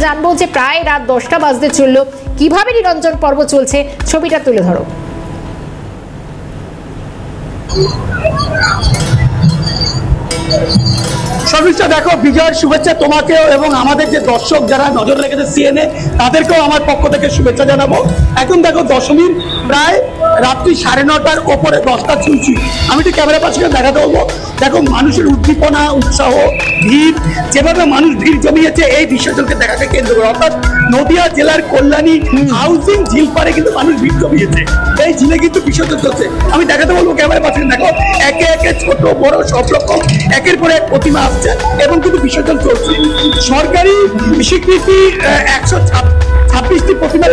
জানবো যে প্রায় রাত 10টা বাজতে চললো, কিভাবে নিরঞ্জন পর্ব চলছে ছবিটা তুলে ধরো। সর্বিষ্ঠা দেখো, বিজয়ের শুভেচ্ছা তোমাকেও এবং আমাদের যে দর্শক যারা নজর রেখেছে সিএনএ তাদেরকেও আমার পক্ষ থেকে শুভেচ্ছা জানাবো। এখন দেখো দশমীর প্রায় রাত্রি 9:30টার ওপরে 10টা ছুঁচি। আমি একটু ক্যামেরা পাশে দেখাতে বলবো। দেখো মানুষের উদ্দীপনা, উৎসাহ, ভিড়, যেভাবে মানুষ ভিড় জমিয়েছে এই বিসর্জনকে দেখাকে কেন্দ্র করে, অর্থাৎ নদিয়া জেলার কল্যাণী হাউজিং ঝিল পাড়ে কিন্তু মানুষ ভিড় জমিয়েছে। এই ঝিলে কিন্তু বিসর্জন চলছে। আমি দেখাতে বলবো ক্যামেরা পাশে দেখো, একে একে ছোট বড় সব রকম একের পর এক প্রতিমা আসছে এবং কিন্তু বিসর্জন চলছে। সরকারি স্বীকৃতি 126টি প্রতিমা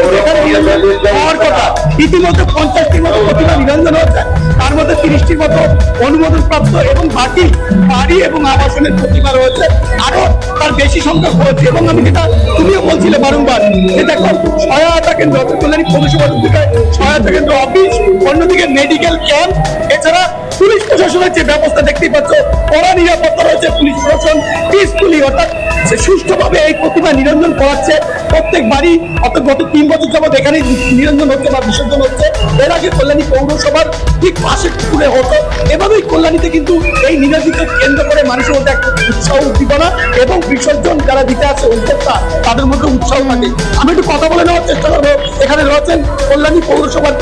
হওয়ার কথা, ইতিমধ্যে 50টির মতো প্রতিমা নিরঞ্জন হচ্ছে, তার মধ্যে 30টির মতো অনুমোদন প্রাপ্ত এবং বাকি বাড়ি এবং আবাসনের প্রতিমা রয়েছে, আরো তার বেশি সংখ্যক হয়েছে। এবং আমি যেটা তুমিও বলছিলে বারংবার, যে দেখো সহায়তা কেন্দ্র, কল্যাণী পৌরসভার উদ্যোগে সহায়তা কেন্দ্র অফিস, অন্যদিকে মেডিকেল ক্যাম্প, এছাড়া পুলিশ প্রশাসনের যে ব্যবস্থা দেখতেই পাচ্ছ, কড়া নিরাপত্তা রয়েছে, পুলিশ প্রশাসন পিসফুলি অর্থাৎ সে সুষ্ঠুভাবে এই প্রতিমা নিরঞ্জন করাচ্ছে প্রত্যেক বাড়ি। অর্থাৎ গত 3 বছর যাবৎ এখানে নিরঞ্জন হচ্ছে বা বিসর্জন হচ্ছে। এর আগে কল্যাণী পৌরসভার ঠিক পাশে পুকুরে হতো। এভাবেই কল্যাণীতে কিন্তু এই নিরঞ্জনকে কেন্দ্র করে মানুষের মধ্যে একটা উৎসাহ, উদ্দীপনা এবং বিসর্জন যারা দিতে আছে উদ্যোক্তা তাদের মধ্যে উৎসাহ থাকে। আমি একটু কথা বলে নেওয়ার চেষ্টা করবো। এখানে রয়েছেন কল্যাণী পৌরসভার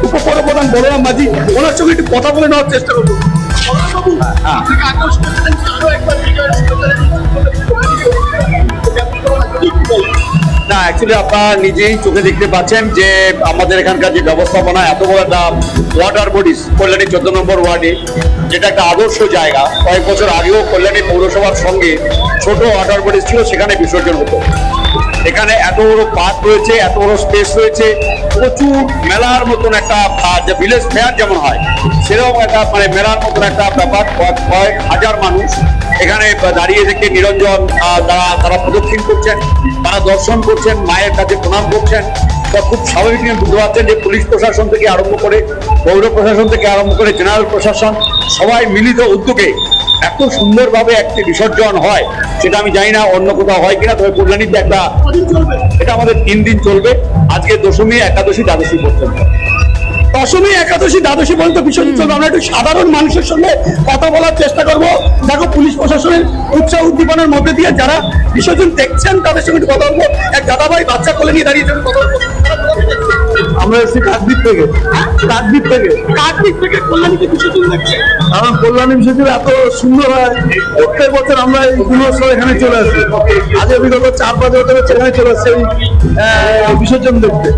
উপপৌরপ্রধান বলরাম মাঝি, ওনার সঙ্গে একটু কথা বলে নেওয়ার চেষ্টা করবো। না, অ্যাকচুয়ালি আপনারা নিজেই চোখে দেখতে পাচ্ছেন যে আমাদের এখানকার যে ব্যবস্থাপনা, এত বড় একটা ওয়াটার বডিস কল্যাণী 14 নম্বর ওয়ার্ডে, যেটা একটা আদর্শ জায়গা। কয়েক বছর আগেও কল্যাণী পৌরসভার সঙ্গে ছোট ওয়াটার বডিস ছিল, সেখানে বিসর্জন হতো। এখানে এত বড় পার্ক রয়েছে, এত বড় স্পেস রয়েছে, প্রচুর মেলার মতন একটা ভিলেজ ফেয়ার যেমন হয় সেরকম একটা মানে মেলার মতন একটা ব্যাপার। কয়েক হাজার মানুষ এখানে দাঁড়িয়ে থেকে নিরঞ্জন তারা প্রদক্ষিণ করছেন, তারা দর্শন করছেন, মায়ের কাছে প্রণাম করছেন। তা খুব স্বাভাবিক বুঝতে পারছেন যে পুলিশ প্রশাসন থেকে আরম্ভ করে, পৌর প্রশাসন থেকে আরম্ভ করে জেনারেল প্রশাসন, সবাই মিলিত উদ্যোগে এত সুন্দরভাবে একটি বিসর্জন হয়, সেটা আমি জানি না অন্য কোথাও হয় কিনা। তবে কল্যাণীতে একটা এটা আমাদের 3 দিন চলবে, আজকে দশমী, একাদশী, দ্বাদশী পর্যন্ত। দশমী, একাদশী, দ্বাদশী পর্যন্ত বিসর্জন চলবে। আমরা একটু সাধারণ মানুষের সঙ্গে কথা বলার চেষ্টা করবো। দেখো পুলিশ প্রশাসনের উৎসাহ উদ্দীপনার মধ্যে দিয়ে যারা বিসর্জন দেখছেন তাদের সঙ্গে একটু কথা বলবো। এক দাদাভাই বাচ্চা কোলে নিয়ে দাঁড়িয়ে কথা বলবো। আমরা এসেছি কাকদ্বীপ থেকে কল্যাণীতে বিসর্জন দেখছে। কারণ কল্যাণী বিসর্জন এত সুন্দর হয়, প্রত্যেক বছর আমরা এই গুণোৎসব এখানে চলে আসি। আজ বিগত 4-5 বছর এখানে চলে আসছে বিসর্জন দেখতে।